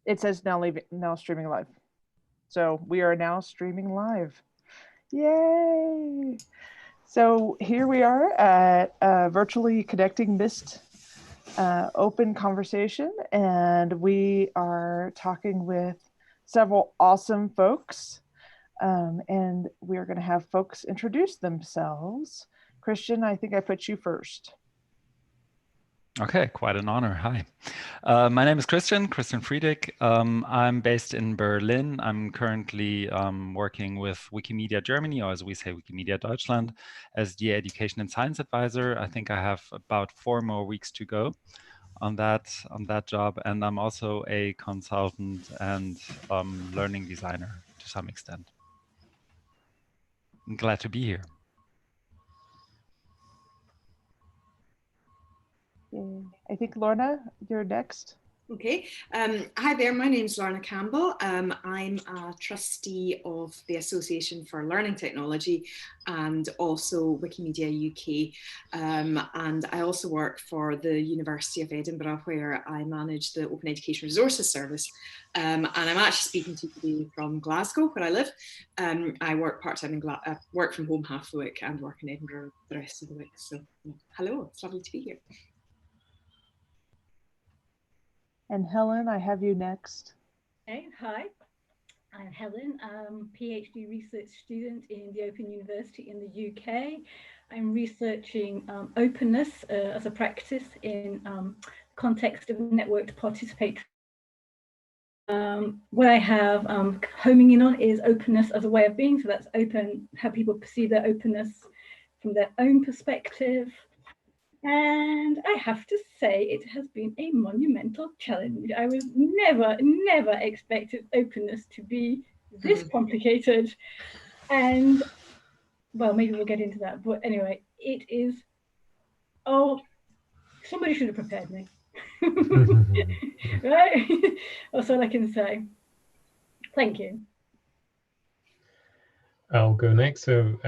It says now streaming live. So we are now streaming live. Yay! So here we are at Virtually Connecting Mist open conversation, and we are talking with several awesome folks. And we are going to have folks introduce themselves. Christian, I think I put you first. Okay, quite an honor. Hi. My name is Christian Friedrich. I'm based in Berlin. I'm currently working with Wikimedia Germany, or as we say, Wikimedia Deutschland, as the Education and Science Advisor. I think I have about 4 more weeks to go on that job. And I'm also a consultant and learning designer to some extent. I'm glad to be here. I think Lorna, you're next. Okay. Hi there, my name's Lorna Campbell. I'm a trustee of the Association for Learning Technology and also Wikimedia UK. And I also work for the University of Edinburgh, where I manage the Open Education Resources Service. And I'm actually speaking to you today from Glasgow, where I live. I work part-time work from home half the week and work in Edinburgh the rest of the week. So hello, it's lovely to be here. And Helen, I have you next. Hey, hi, I'm Helen. I'm a PhD research student in the Open University in the UK. I'm researching openness as a practice in context of networked participatory. What I have homing in on is openness as a way of being. So that's open, how people perceive their openness from their own perspective. And I have to say, it has been a monumental challenge. I was never expected openness to be this complicated. And, well, maybe we'll get into that. But anyway, it is, somebody should have prepared me. Right? That's all I can say. Thank you. I'll go next. So,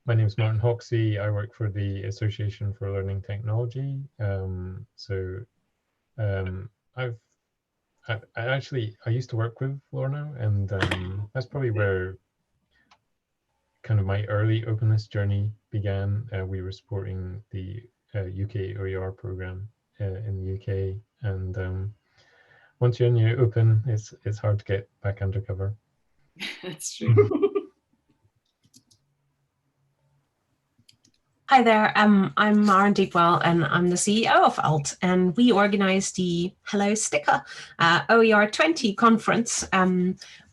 my name is Martin Hoxie. I work for the Association for Learning Technology. I used to work with Lorna, and that's probably where kind of my early openness journey began. We were supporting the UK OER program in the UK, and once you're in your open, it's hard to get back undercover. That's true. Hi there, I'm Maren Deepwell, and I'm the CEO of ALT, and we organized the Hello Sticker OER 20 conference,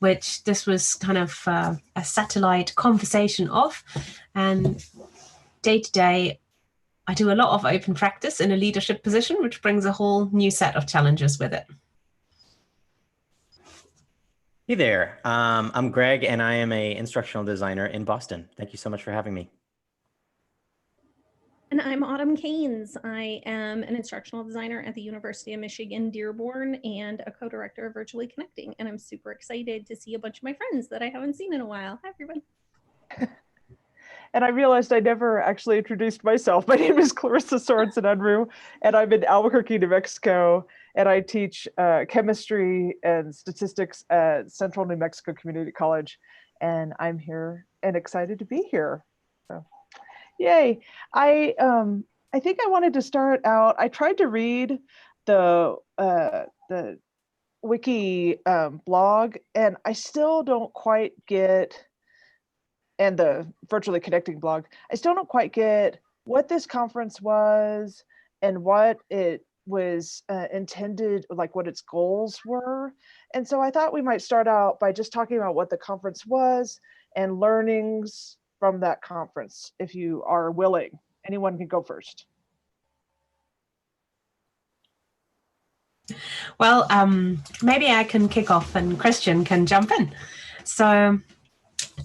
which this was kind of a satellite conversation of. And day to day, I do a lot of open practice in a leadership position, which brings a whole new set of challenges with it. Hey there, I'm Greg, and I am an instructional designer in Boston. Thank you so much for having me. And I'm Autumn Keynes. I am an instructional designer at the University of Michigan, Dearborn, and a co-director of Virtually Connecting. And I'm super excited to see a bunch of my friends that I haven't seen in a while. Hi, everyone. And I realized I never actually introduced myself. My name is Clarissa Sorensen Unruh, and I'm in Albuquerque, New Mexico, and I teach chemistry and statistics at Central New Mexico Community College. And I'm here and excited to be here. So. Yay. I think I wanted to start out, I tried to read the wiki blog, and I still don't quite get, and the Virtually Connecting blog, I still don't quite get what this conference was and what it was intended, like what its goals were. And so I thought we might start out by just talking about what the conference was and learnings from that conference, if you are willing. Anyone can go first. Well, maybe I can kick off and Christian can jump in. So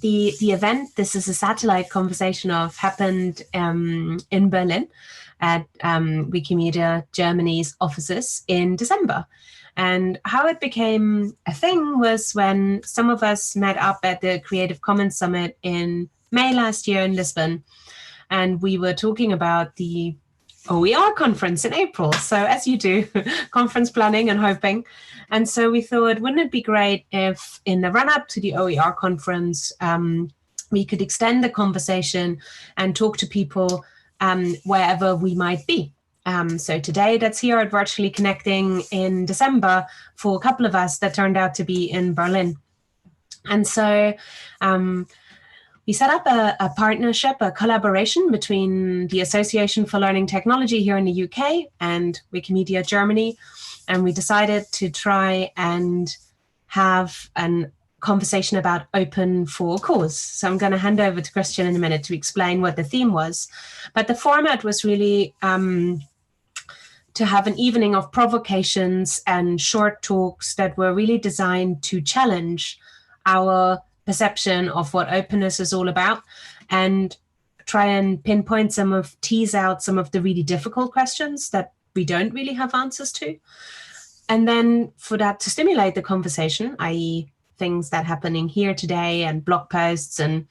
the event, this is a satellite conversation happened in Berlin at Wikimedia Germany's offices in December. And how it became a thing was when some of us met up at the Creative Commons Summit in May last year in Lisbon, and we were talking about the OER conference in April. So as you do, conference planning and hoping. And so we thought, wouldn't it be great if in the run up to the OER conference, we could extend the conversation and talk to people wherever we might be. So today that's here at Virtually Connecting in December for a couple of us that turned out to be in Berlin. And so we set up a partnership, a collaboration between the Association for Learning Technology here in the UK and Wikimedia Germany. And we decided to try and have a conversation about open for a cause. So I'm going to hand over to Christian in a minute to explain what the theme was. But the format was really to have an evening of provocations and short talks that were really designed to challenge our perception of what openness is all about and try and tease out some of the really difficult questions that we don't really have answers to. And then for that to stimulate the conversation, i.e. things that are happening here today and blog posts and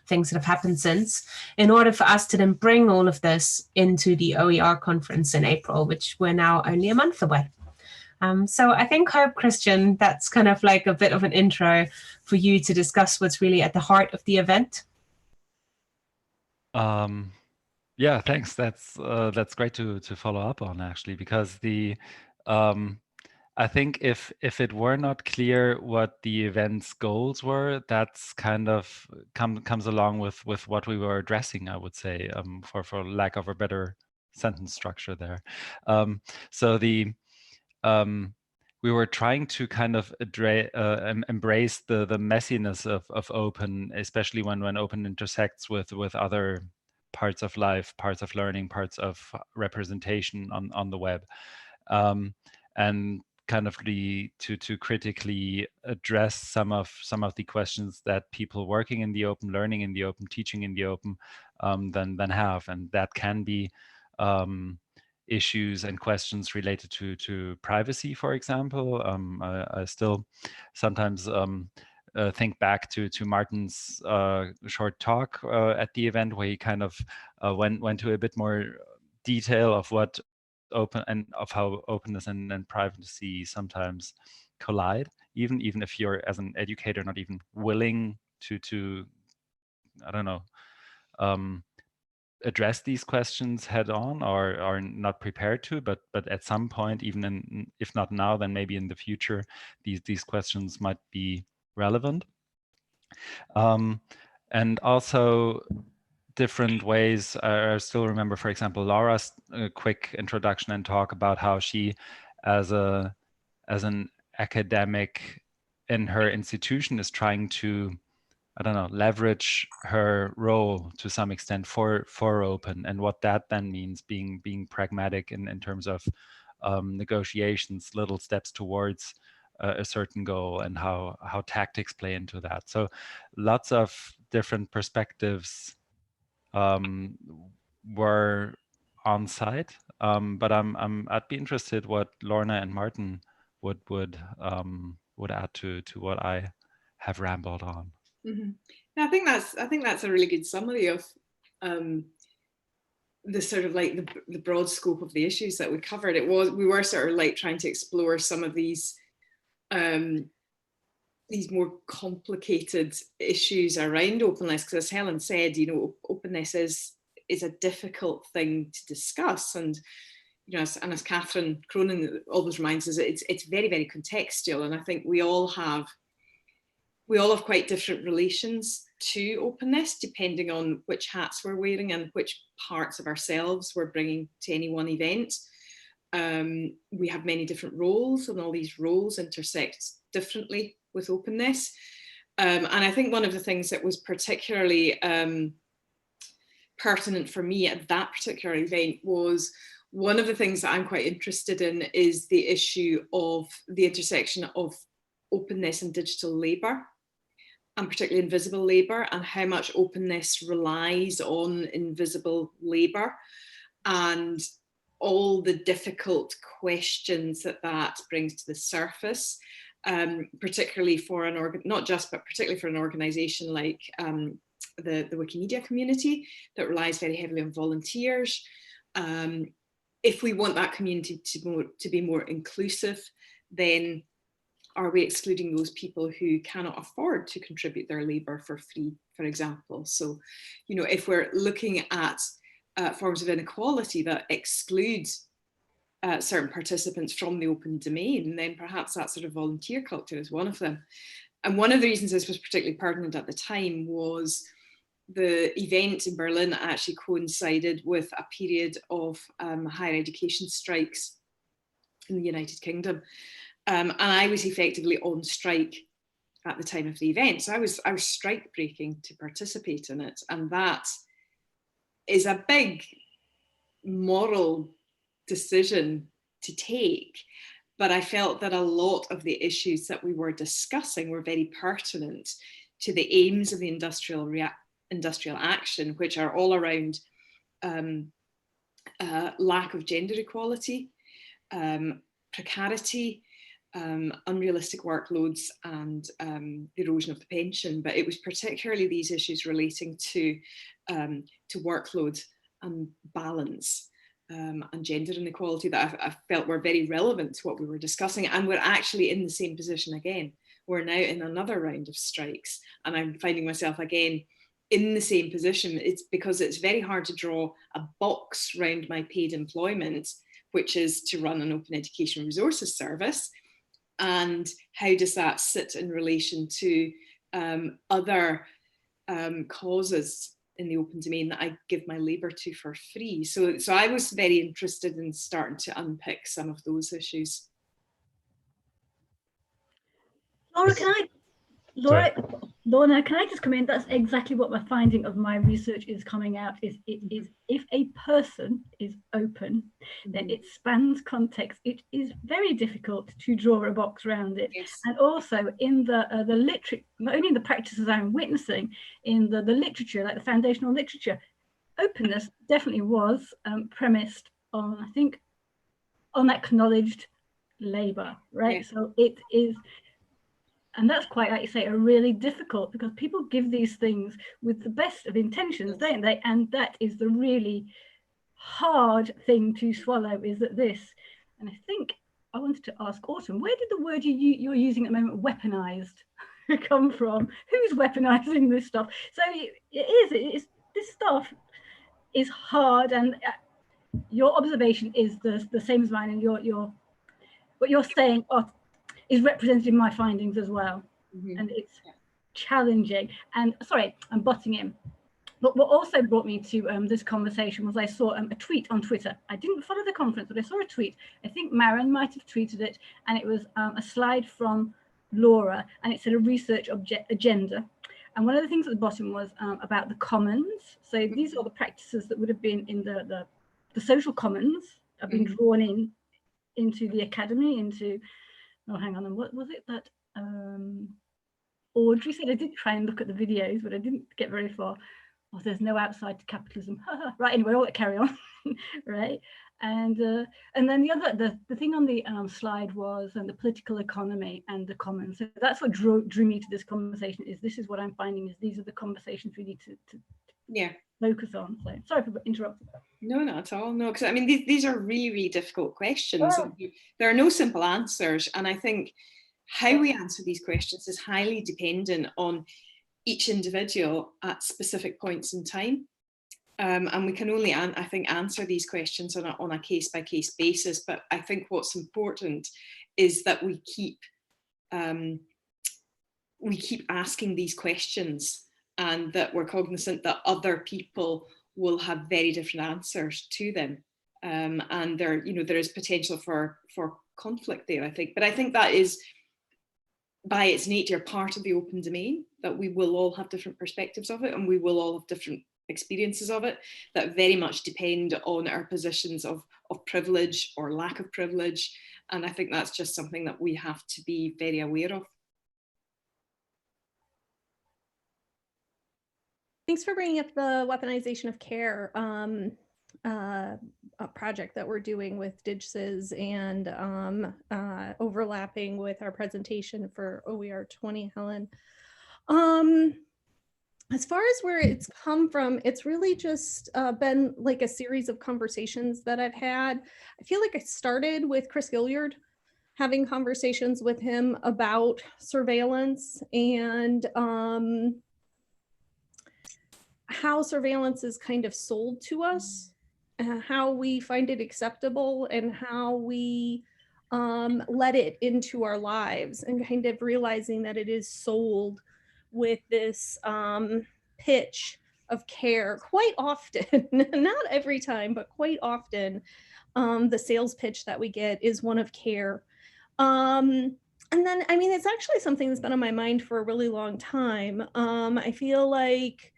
things that have happened since, in order for us to then bring all of this into the OER conference in April, which we're now only a month away. So I hope, Christian, that's kind of like a bit of an intro for you to discuss what's really at the heart of the event. Yeah, thanks. That's great to follow up on, actually, because I think if it were not clear what the event's goals were, that's kind of comes along with what we were addressing, I would say, for lack of a better sentence structure there. So we were trying to kind of embrace the messiness of open, especially when open intersects with other parts of life, parts of learning, parts of representation on the web, and kind of to critically address some of the questions that people working in the open, learning in the open, teaching in the open, then have, and that can be issues and questions related to privacy, for example. I still sometimes think back to Martin's short talk at the event, where he kind of went to a bit more detail of what open and of how openness and privacy sometimes collide, even if you're, as an educator, not even willing to I don't know, address these questions head on, or are not prepared to, but at some point, even if not now, then maybe in the future, these questions might be relevant. And also different ways. I still remember, for example, Laura's quick introduction and talk about how she, as an academic in her institution, is trying to, I don't know, leverage her role to some extent for open, and what that then means, being pragmatic in terms of negotiations, little steps towards a certain goal, and how tactics play into that. So lots of different perspectives were on site, but I'd be interested what Lorna and Martin would add to what I have rambled on. Mm-hmm. I think that's a really good summary of the sort of like the broad scope of the issues that we covered. We were sort of like trying to explore some of these more complicated issues around openness, because as Helen said, you know, openness is a difficult thing to discuss, and you know, as Catherine Cronin always reminds us, it's very, very contextual, and I think we all have quite different relations to openness depending on which hats we're wearing and which parts of ourselves we're bringing to any one event. We have many different roles, and all these roles intersect differently with openness. And I think one of the things that was particularly pertinent for me at that particular event was, one of the things that I'm quite interested in is the issue of the intersection of openness and digital labour, and particularly invisible labour, and how much openness relies on invisible labour, and all the difficult questions that brings to the surface, particularly for particularly for an organisation like the Wikimedia community that relies very heavily on volunteers. if we want that community to be more inclusive, then are we excluding those people who cannot afford to contribute their labour for free, for example? So, you know, if we're looking at forms of inequality that exclude certain participants from the open domain, then perhaps that sort of volunteer culture is one of them. And one of the reasons this was particularly pertinent at the time was the event in Berlin actually coincided with a period of higher education strikes in the United Kingdom. And I was effectively on strike at the time of the event. So I was strike breaking to participate in it. And that is a big moral decision to take. But I felt that a lot of the issues that we were discussing were very pertinent to the aims of the industrial action, which are all around lack of gender equality, precarity, unrealistic workloads, and erosion of the pension. But it was particularly these issues relating to workload and balance and gender inequality that I felt were very relevant to what we were discussing. And we're actually in the same position again. We're now in another round of strikes, and I'm finding myself again in the same position. It's because it's very hard to draw a box around my paid employment, which is to run an open education resources service. And how does that sit in relation to other causes in the open domain that I give my labour to for free? So I was very interested in starting to unpick some of those issues. Lorna, can I just comment? That's exactly what my finding of my research is coming out is if a person is open, then it spans context. It is very difficult to draw a box around it. Yes. And also in the literature, not only in the practices I'm witnessing, in the literature, like the foundational literature, openness definitely was premised on, I think, on acknowledged labour, right? Yeah. So it is. And that's quite, like you say, a really difficult, because people give these things with the best of intentions, don't they? And that is the really hard thing to swallow, is that this, and I think I wanted to ask Autumn, where did the word you're using at the moment, weaponized, come from? Who's weaponizing this stuff? So it's this stuff is hard, and your observation is the same as mine, and what you're saying is represented in my findings as well. And it's challenging. And sorry, I'm butting in. But what also brought me to this conversation was I saw a tweet on Twitter. I didn't follow the conference, but I saw a tweet. I think Maren might have tweeted it, and it was a slide from Laura, and it said a research agenda. And one of the things at the bottom was about the commons. So these are the practices that would have been in the social commons, have been drawn into the academy, into, oh, hang on, and what was it that Audrey said? I did try and look at the videos, but I didn't get very far. Oh, there's no outside to capitalism. Right, anyway, I'll carry on. Right, and then the thing on the slide was the political economy and the commons. So that's what drew me to this conversation. This is what I'm finding, is these are the conversations we need to focus on. So sorry for interrupting. No, not at all. No, because I mean, these are really, really difficult questions. Oh. There are no simple answers. And I think how we answer these questions is highly dependent on each individual at specific points in time. And we can only, I think, answer these questions on a case-by-case basis. But I think what's important is that we keep asking these questions, and that we're cognizant that other people will have very different answers to them, and there is potential for conflict there, I think. But I think that is, by its nature, part of the open domain, that we will all have different perspectives of it, and we will all have different experiences of it that very much depend on our positions of privilege or lack of privilege. And I think that's just something that we have to be very aware of. Thanks for bringing up the weaponization of care a project that we're doing with DigSys, and overlapping with our presentation for OER 20, Helen. as far as where it's come from, it's really just been like a series of conversations that I've had. I feel like I started with Chris Gilliard, having conversations with him about surveillance and how surveillance is kind of sold to us, how we find it acceptable, and how we let it into our lives, and kind of realizing that it is sold with this pitch of care quite often, not every time, but quite often. The sales pitch that we get is one of care. And then, I mean, it's actually something that's been on my mind for a really long time. I feel like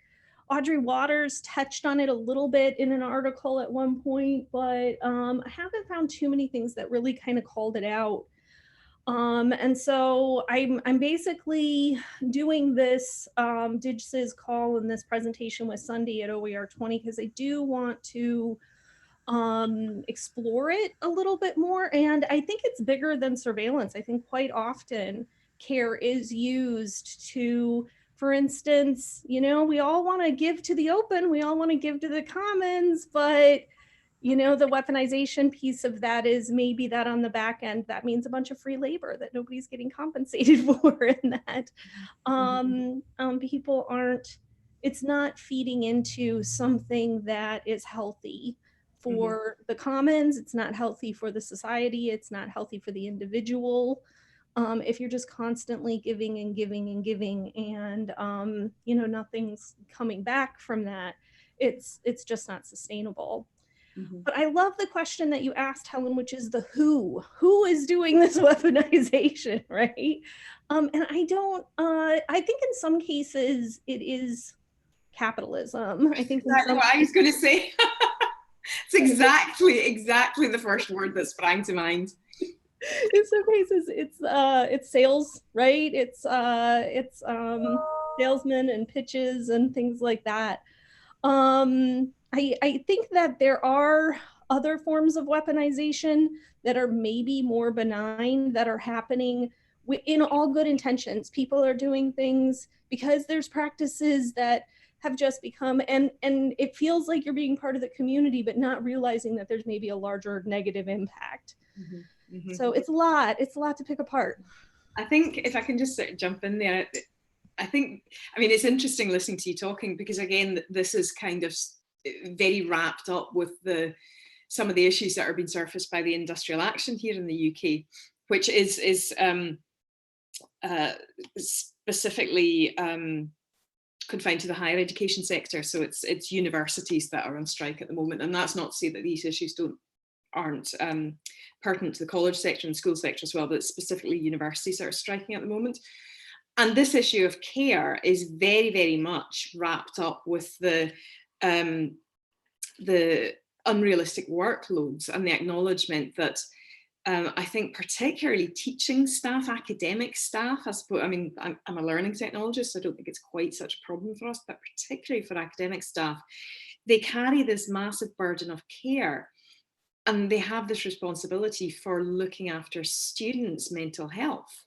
Audrey Waters touched on it a little bit in an article at one point, but I haven't found too many things that really kind of called it out. And so I'm basically doing this DigSys call and this presentation with Sunday at OER 20 because I do want to explore it a little bit more. And I think it's bigger than surveillance. I think quite often care is used to, for instance, you know, we all want to give to the open, we all want to give to the commons, but you know, the weaponization piece of that is maybe that on the back end, that means a bunch of free labor that nobody's getting compensated for, and that people aren't, it's not feeding into something that is healthy for the commons. It's not healthy for the society. It's not healthy for the individual. If you're just constantly giving and giving and giving and, you know, nothing's coming back from that, it's just not sustainable. But I love the question that you asked, Helen, which is the who. Who is doing this weaponization, right? And I don't, I think in some cases it is capitalism. I think that's what I was going to say. It's exactly the first word that sprang to mind. In some cases, it's sales, right? It's salesmen and pitches and things like that. I think that there are other forms of weaponization that are maybe more benign that are happening in all good intentions. People are doing things because there's practices that have just become, and it feels like you're being part of the community, but not realizing that there's maybe a larger negative impact. So it's a lot to pick apart. I think if I can just sort of jump in there, I mean, it's interesting listening to you talking because again, this is kind of very wrapped up with some of the issues that are being surfaced by the industrial action here in the UK, which is specifically confined to the higher education sector. So it's universities that are on strike at the moment, and that's not to say that these issues aren't pertinent to the college sector and school sector as well, but it's specifically universities that are striking at the moment. And this issue of care is very, very much wrapped up with the unrealistic workloads and the acknowledgement that I think particularly teaching staff, academic staff, I mean, I'm a learning technologist, so I don't think it's quite such a problem for us, but particularly for academic staff, they carry this massive burden of care, and they have this responsibility for looking after students' mental health.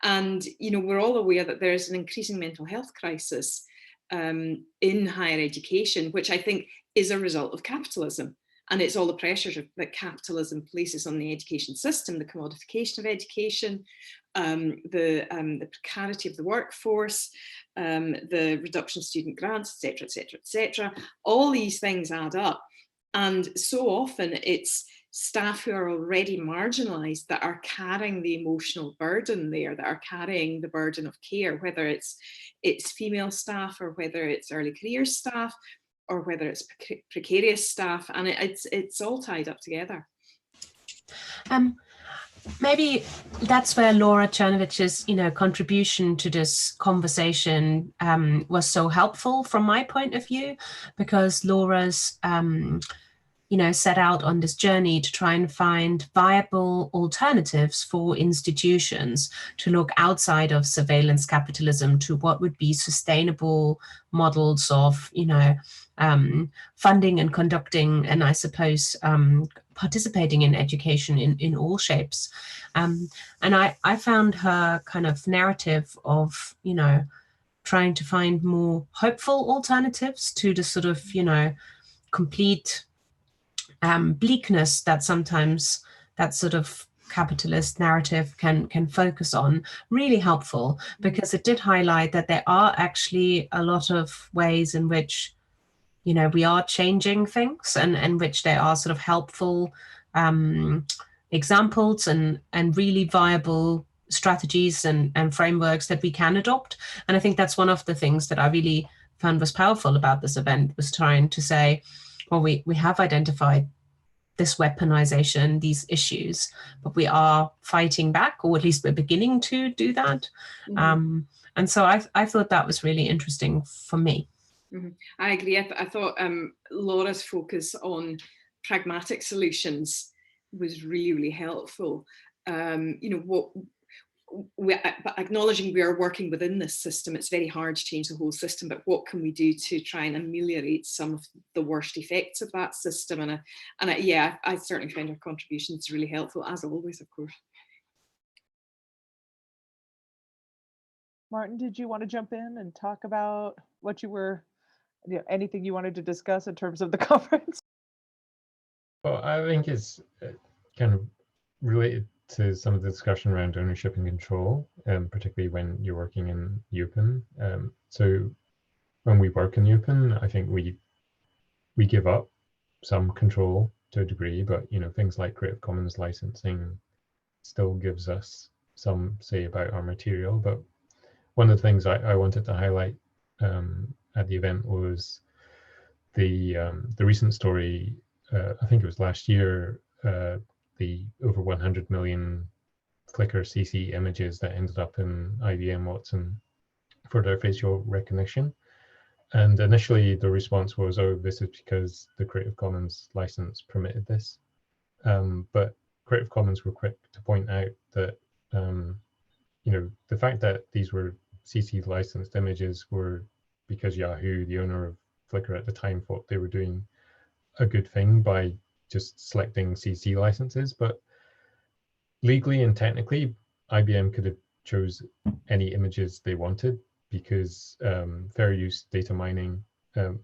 And, you know, we're all aware that there's an increasing mental health crisis in higher education, which I think is a result of capitalism. And it's all the pressures that capitalism places on the education system, the commodification of education, the precarity of the workforce, the reduction of student grants, et cetera, et cetera, et cetera. All these things add up. And so often it's staff who are already marginalised that are carrying the emotional burden there, that are carrying the burden of care, whether it's female staff or whether it's early career staff or whether it's precarious staff, and it's all tied up together. Maybe that's where Laura Chernovich's, contribution to this conversation was so helpful from my point of view, because Laura's set out on this journey to try and find viable alternatives for institutions to look outside of surveillance capitalism to what would be sustainable models of, funding and conducting, and I suppose participating in education in all shapes. And I found her kind of narrative of, trying to find more hopeful alternatives to the sort of, you know, complete bleakness that sometimes that sort of capitalist narrative can focus on, really helpful, because it did highlight that there are actually a lot of ways in which, you know, we are changing things, and which there are sort of helpful examples and really viable strategies and frameworks that we can adopt. And I think that's one of the things that I really found was powerful about this event, was trying to say, well, we have identified this weaponization, these issues, but we are fighting back, or at least we're beginning to do that. And so I thought that was really interesting for me. I agree. I thought Laura's focus on pragmatic solutions was really, really helpful. You know, but acknowledging we are working within this system, it's very hard to change the whole system, but what can we do to try and ameliorate some of the worst effects of that system? And yeah, I certainly find her contributions really helpful, as always, of course. Martin, did you want to jump in and talk about what you were, you know, anything you wanted to discuss in terms of the conference? Well, I think it's kind of related to some of the discussion around ownership and control, particularly when you're working in the open. So when we work in the open, I think we give up some control to a degree, but you know, things like Creative Commons licensing still gives us some say about our material. But one of the things I wanted to highlight at the event was the recent story. I think it was last year. The over 100 million Flickr CC images that ended up in IBM Watson for their facial recognition. And initially the response was, oh, this is because the Creative Commons license permitted this. But Creative Commons were quick to point out that, you know, the fact that these were CC licensed images were because Yahoo, the owner of Flickr at the time, thought they were doing a good thing by just selecting CC licenses, but legally and technically, IBM could have chose any images they wanted, because fair use data mining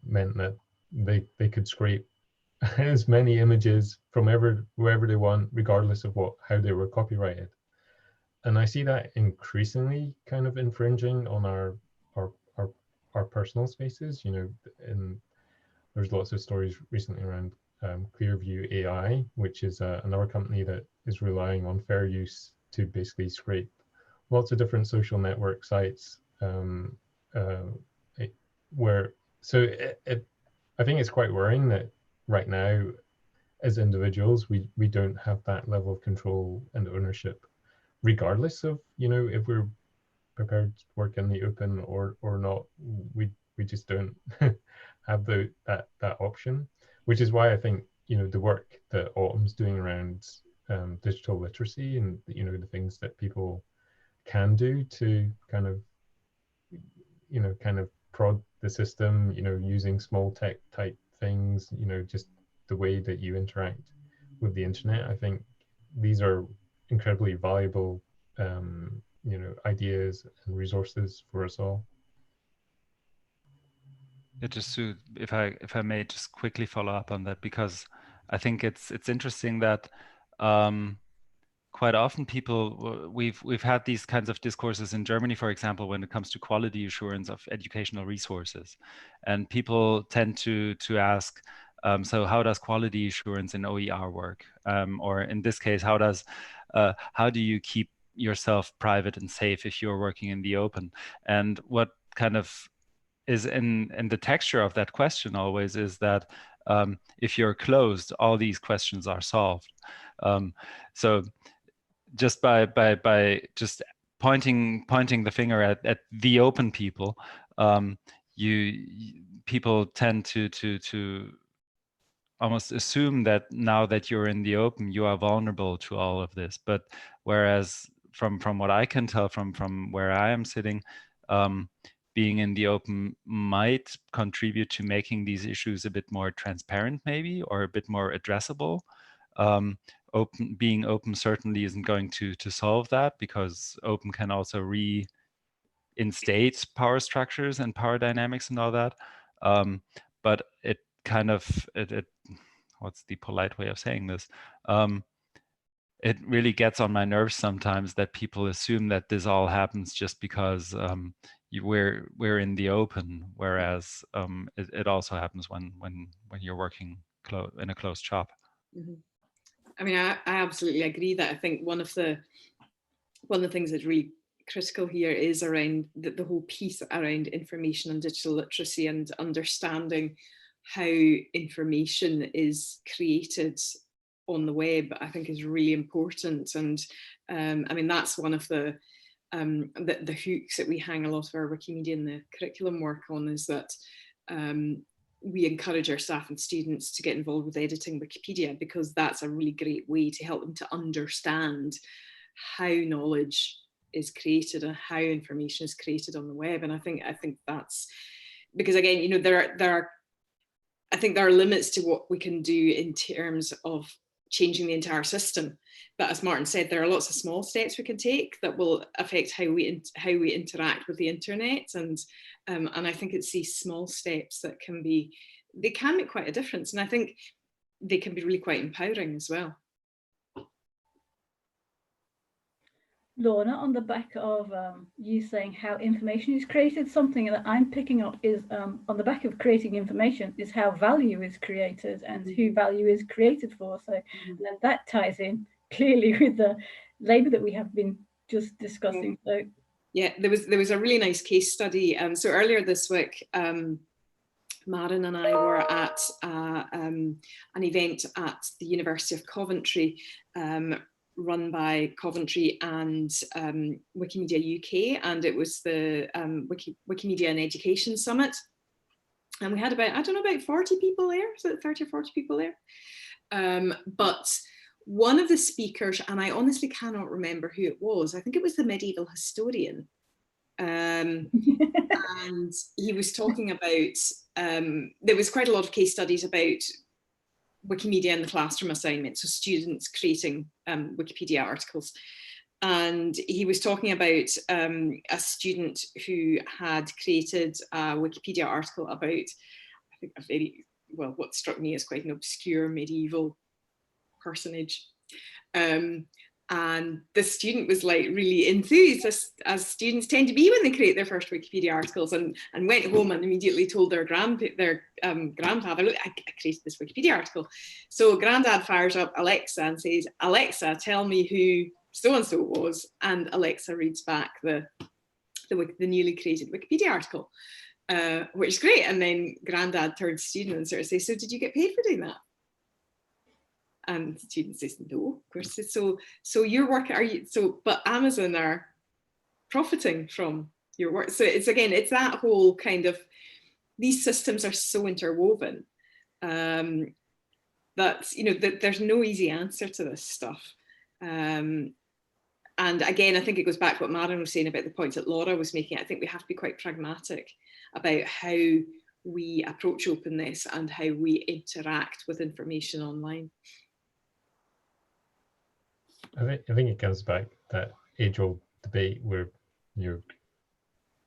meant that they could scrape as many images from wherever they want, regardless of how they were copyrighted. And I see that increasingly kind of infringing on our personal spaces. You know, and there's lots of stories recently around Clearview AI, which is another company that is relying on fair use to basically scrape lots of different social network sites. I think it's quite worrying that right now, as individuals, we don't have that level of control and ownership, regardless of, you know, if we're prepared to work in the open or not. We just don't have that option. Which is why I think, you know, the work that Autumn's doing around digital literacy and, you know, the things that people can do to kind of prod the system, you know, using small tech type things, you know, just the way that you interact with the internet. I think these are incredibly valuable, you know, ideas and resources for us all. Yeah, just to, if I may just quickly follow up on that, because I think it's interesting that quite often people, we've had these kinds of discourses in Germany, for example, when it comes to quality assurance of educational resources, and people tend to ask, so how does quality assurance in OER work, or in this case, how do you keep yourself private and safe if you're working in the open? And what kind of is in the texture of that question always is that if you're closed, all these questions are solved. So just by just pointing the finger at the open people, people tend to almost assume that now that you're in the open, you are vulnerable to all of this. But whereas from what I can tell from where I am sitting, being in the open might contribute to making these issues a bit more transparent, maybe, or a bit more addressable. Being open certainly isn't going to solve that, because open can also in-state power structures and power dynamics and all that. But it kind of, what's the polite way of saying this? It really gets on my nerves sometimes that people assume that this all happens just because we're in the open, whereas it also happens when you're working in a closed shop. Mm-hmm. I mean, I absolutely agree that I think one of the things that's really critical here is around the whole piece around information and digital literacy and understanding how information is created on the web. I think is really important, and I mean that's one of the hooks that we hang a lot of our Wikimedia and the curriculum work on, is that we encourage our staff and students to get involved with editing Wikipedia, because that's a really great way to help them to understand how knowledge is created and how information is created on the web. And I think that's because, again, you know, there are limits to what we can do in terms of changing the entire system. But as Martin said, there are lots of small steps we can take that will affect how we interact with the internet, and I think it's these small steps that can make quite a difference, and I think they can be really quite empowering as well. Lorna, on the back of you saying how information is created, something that I'm picking up is on the back of creating information is how value is created and who value is created for. So then that ties in clearly with the labour that we have been just discussing. So yeah, there was a really nice case study. So earlier this week, Maren and I were at an event at the University of Coventry, run by Coventry and Wikimedia UK, and it was the Wikimedia and Education Summit. And we had about 40 people there, so 30 or 40 people there. But one of the speakers, and I honestly cannot remember who it was, I think it was the medieval historian. And he was talking about, there was quite a lot of case studies about Wikimedia in the classroom assignment, so students creating Wikipedia articles. And he was talking about a student who had created a Wikipedia article about, I think, what struck me as quite an obscure medieval personage. And the student was like really enthused, as students tend to be when they create their first Wikipedia articles, and went home and immediately told their grandfather, look, I created this Wikipedia article. So Grandad fires up Alexa and says, Alexa, tell me who so-and-so was. And Alexa reads back the newly created Wikipedia article, which is great. And then Grandad turns to the student and sort of says, so did you get paid for doing that? And the student says, no, of course. So your work, but Amazon are profiting from your work. So it's that whole kind of, these systems are so interwoven that, you know, that there's no easy answer to this stuff. And again, I think it goes back to what Maren was saying about the points that Laura was making. I think we have to be quite pragmatic about how we approach openness and how we interact with information online. I think it comes back that age-old debate where a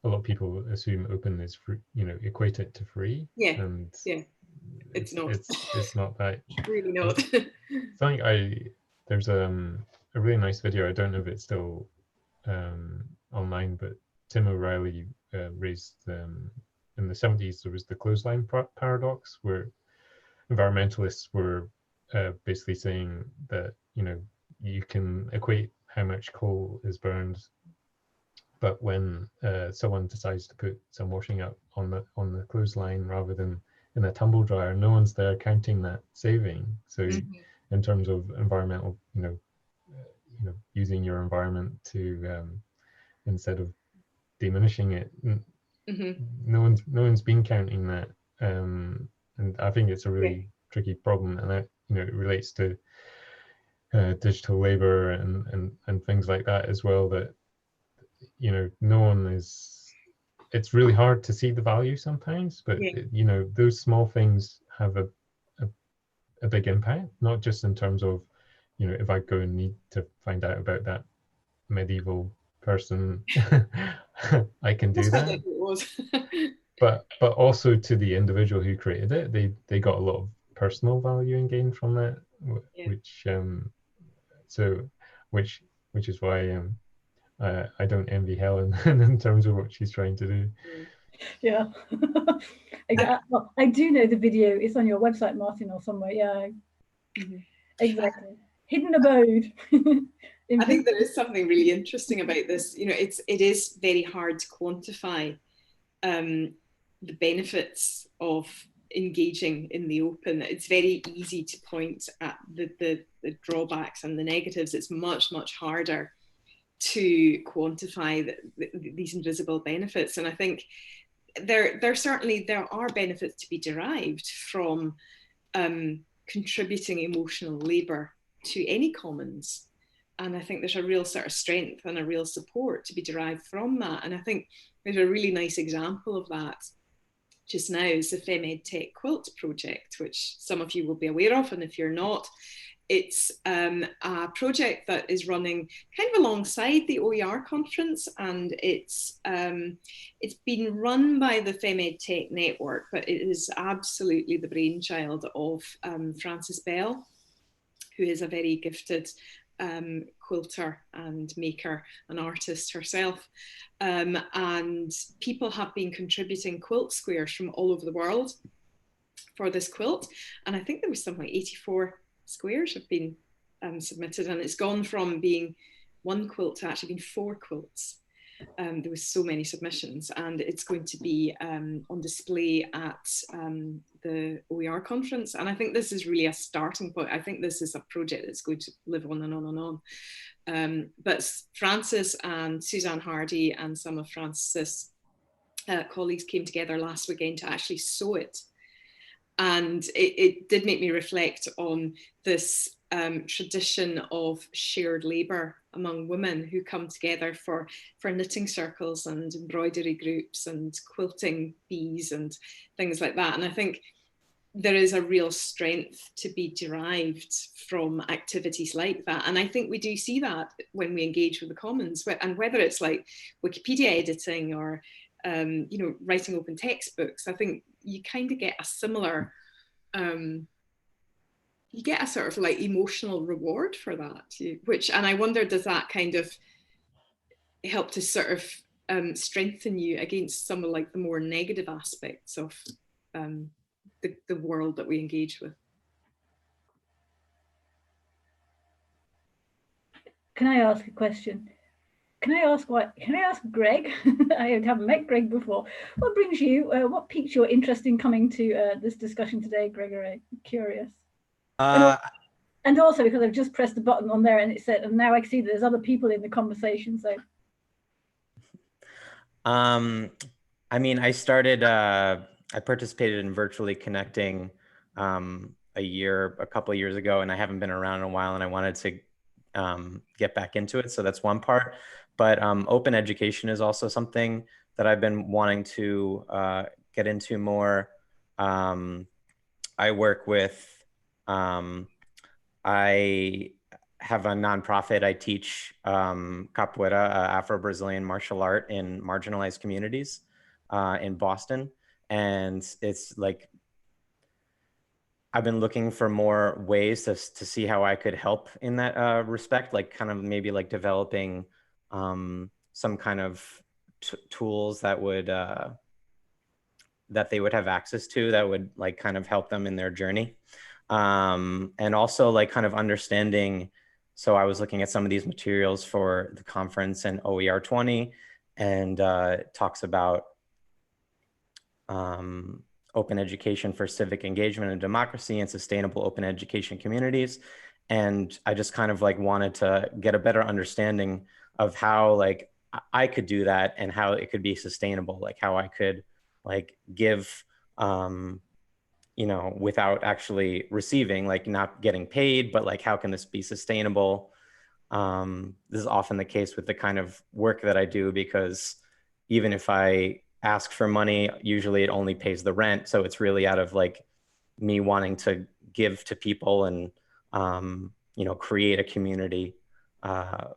lot of people assume open is free, you know, equate it to free. Yeah. And yeah. It's not. It's not that. Really not. There's a really nice video. I don't know if it's still online, but Tim O'Reilly raised in the 70s. There was the clothesline paradox, where environmentalists were basically saying that, you know, you can equate how much coal is burned, but when someone decides to put some washing up on the clothesline rather than in a tumble dryer, no one's there counting that saving. So in terms of environmental, you know, using your environment to instead of diminishing it, no one's been counting that, and I think it's a really tricky problem, and that, you know, it relates to digital labor and things like that as well, that, you know, it's really hard to see the value sometimes, but you know, those small things have a big impact, not just in terms of, you know, if I go and need to find out about that medieval person, I can do That's that. how it was. But also to the individual who created it, they got a lot of personal value and gain from it, Yeah. which which is why I don't envy Helen in terms of what she's trying to do. Yeah. Well, I do know the video. It's on your website, Martin, or somewhere. Yeah. Exactly. Hidden abode. I think there is something really interesting about this. You know, it is very hard to quantify the benefits of engaging in the open. It's very easy to point at the drawbacks and the negatives. It's much, much harder to quantify these invisible benefits. And I think there are benefits to be derived from contributing emotional labour to any commons. And I think there's a real sort of strength and a real support to be derived from that. And I think there's a really nice example of that just now is the FemEdTech Quilt project, which some of you will be aware of. And if you're not, it's a project that is running kind of alongside the OER conference, and it's been run by the FemEdTech Network, but it is absolutely the brainchild of Frances Bell, who is a very gifted quilter and maker and artist herself. And people have been contributing quilt squares from all over the world for this quilt. And I think there was something like 84 squares have been submitted, and it's gone from being one quilt to actually being 4 quilts. There was so many submissions, and it's going to be on display at the OER conference. And I think this is really a starting point. I think this is a project that's going to live on and on and on. But Frances and Suzanne Hardy and some of Frances' colleagues came together last weekend to actually sew it. And it did make me reflect on this tradition of shared labour among women who come together for knitting circles and embroidery groups and quilting bees and things like that. And I think there is a real strength to be derived from activities like that. And I think we do see that when we engage with the commons, and whether it's like Wikipedia editing or writing open textbooks, I think you kind of get a similar, you get a sort of like emotional reward for that, and I wonder, does that kind of help to sort of strengthen you against some of like the more negative aspects of the world that we engage with? Can I ask a question? Can I ask Greg? I haven't met Greg before. What brings you, what piqued your interest in coming to this discussion today, Gregory? I'm curious. And also because I've just pressed the button on there and it said, and now I see there's other people in the conversation. So, I mean, I participated in Virtually Connecting a couple of years ago, and I haven't been around in a while, and I wanted to get back into it. So that's one part. But open education is also something that I've been wanting to get into more. I work with, I have a nonprofit. I teach capoeira, Afro-Brazilian martial art, in marginalized communities in Boston. And it's like, I've been looking for more ways to see how I could help in that respect, like kind of maybe like developing some kind of tools that would that they would have access to, that would like kind of help them in their journey. And also like kind of understanding. So I was looking at some of these materials for the conference and OER 20, and it talks about open education for civic engagement and democracy and sustainable open education communities. And I just kind of like wanted to get a better understanding of how like I could do that and how it could be sustainable, like how I could like give, without actually receiving, like not getting paid, but like how can this be sustainable? This is often the case with the kind of work that I do, because even if I ask for money, usually it only pays the rent. So it's really out of like me wanting to give to people and, create a community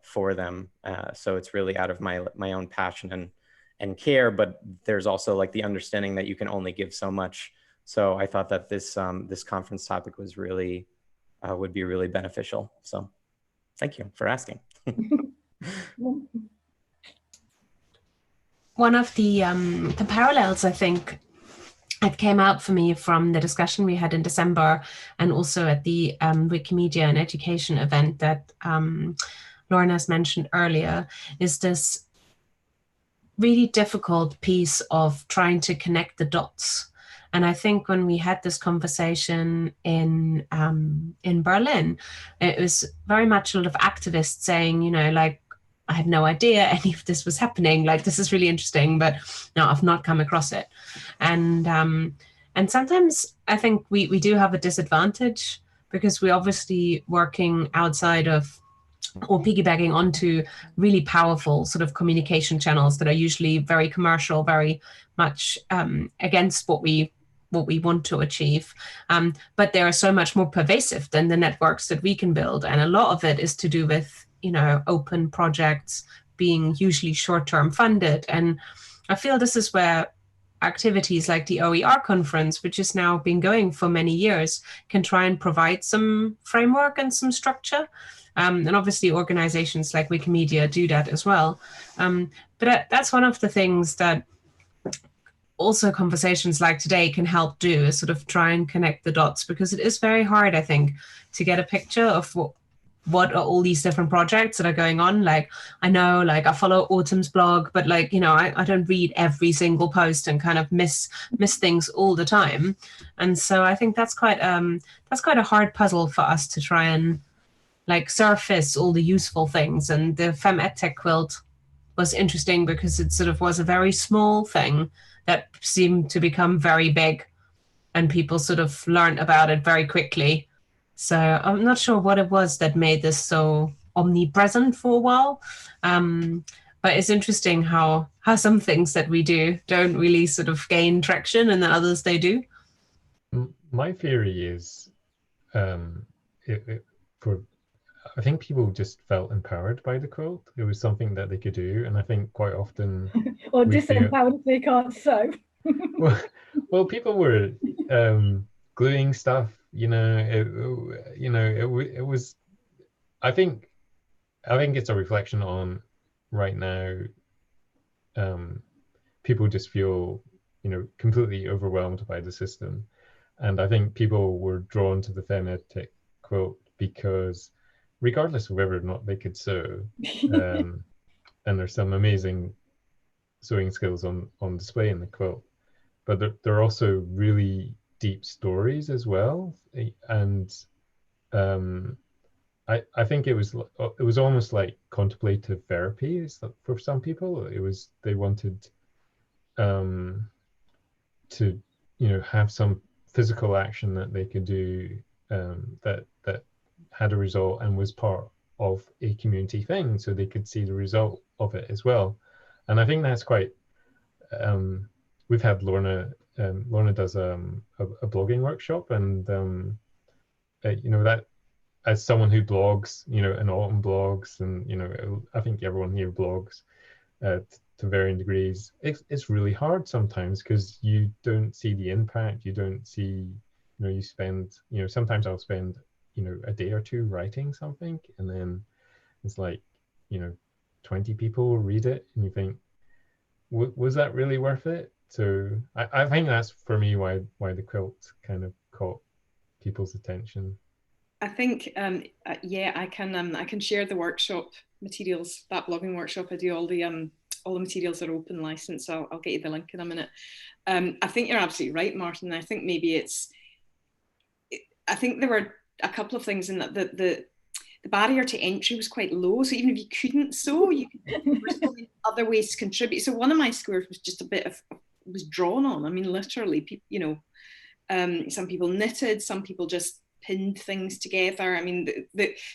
for them. So it's really out of my own passion and care, but there's also like the understanding that you can only give so much. So I thought that this this conference topic was really would be really beneficial. So thank you for asking. One of the parallels, I think, that came out for me from the discussion we had in December, and also at the Wikimedia and Education event that Lorna's mentioned earlier, is this really difficult piece of trying to connect the dots. And I think when we had this conversation in Berlin, it was very much a lot of activists saying, you know, like, I had no idea any of this was happening. Like, this is really interesting, but no, I've not come across it. And sometimes I think we do have a disadvantage because we're obviously working outside of or piggybacking onto really powerful sort of communication channels that are usually very commercial, very much against what we want to achieve. But they are so much more pervasive than the networks that we can build. And a lot of it is to do with, you know, open projects being usually short-term funded. And I feel this is where activities like the OER conference, which has now been going for many years, can try and provide some framework and some structure. And obviously organizations like Wikimedia do that as well. But that's one of the things that also conversations like today can help do, is sort of try and connect the dots, because it is very hard, I think, to get a picture of what are all these different projects that are going on. Like, I know, like, I follow Autumn's blog, but like, you know, I don't read every single post and kind of miss things all the time. And so I think that's quite a hard puzzle for us to try and like surface all the useful things. And the FemEdTech quilt was interesting because it sort of was a very small thing that seemed to become very big, and people sort of learned about it very quickly. So I'm not sure what it was that made this so omnipresent for a while. But it's interesting how some things that we do don't really sort of gain traction, and then others they do. My theory is I think people just felt empowered by the quilt. It was something that they could do, and I think quite often or disempowered if they can't sew. well, people were gluing stuff. You know, it was. I think it's a reflection on right now. People just feel, you know, completely overwhelmed by the system, and I think people were drawn to the FemEdTech quilt because, regardless of whether or not they could sew, and there's some amazing sewing skills on display in the quilt, but there are also really deep stories as well. And I think it was almost like contemplative therapy for some people. They wanted to, you know, have some physical action that they could do that had a result and was part of a community thing, so they could see the result of it as well. And I think that's quite, we've had Lorna does a blogging workshop, and you know, that as someone who blogs, you know, and Autumn blogs, and, you know, I think everyone here blogs to varying degrees. It's really hard sometimes because you don't see the impact. You don't see, you know, you spend, you know, sometimes I'll spend, you know, a day or two writing something, and then it's like, you know, 20 people read it, and you think, was that really worth it? So I think that's, for me, why the quilt kind of caught people's attention. I think, yeah, I can share the workshop materials, that blogging workshop. I do all the materials are open license, so I'll get you the link in a minute. I think you're absolutely right, Martin. I think maybe I think there were a couple of things in that the barrier to entry was quite low. So even if you couldn't sew, you could find other ways to contribute. So one of my squares was just a bit of, was drawn on. I mean, literally, you know, some people knitted, some people just pinned things together. I mean,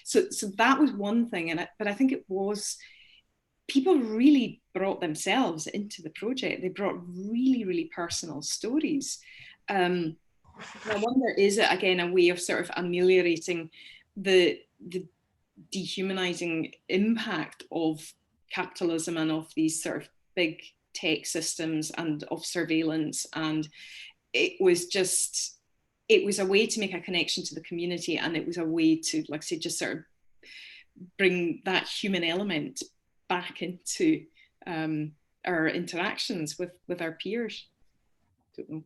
so that was one thing. But I think it was, people really brought themselves into the project. They brought really, really personal stories. I wonder, is it again a way of sort of ameliorating the dehumanizing impact of capitalism and of these sort of big tech systems and of surveillance. And it was a way to make a connection to the community, and it was a way to, like I say, just sort of bring that human element back into our interactions with our peers. Don't know.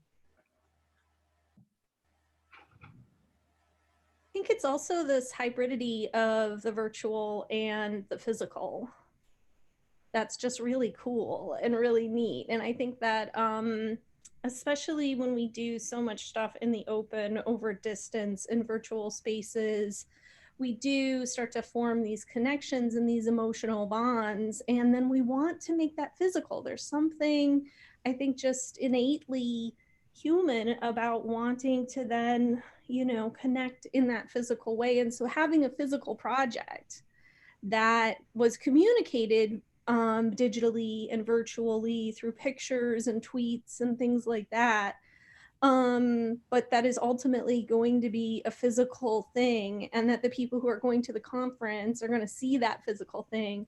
I think it's also this hybridity of the virtual and the physical that's just really cool and really neat. And I think that especially when we do so much stuff in the open over distance in virtual spaces, we do start to form these connections and these emotional bonds, and then we want to make that physical. There's something, I think, just innately human about wanting to then, you know, connect in that physical way. And so having a physical project that was communicated digitally and virtually through pictures and tweets and things like that, but that is ultimately going to be a physical thing, and that the people who are going to the conference are going to see that physical thing,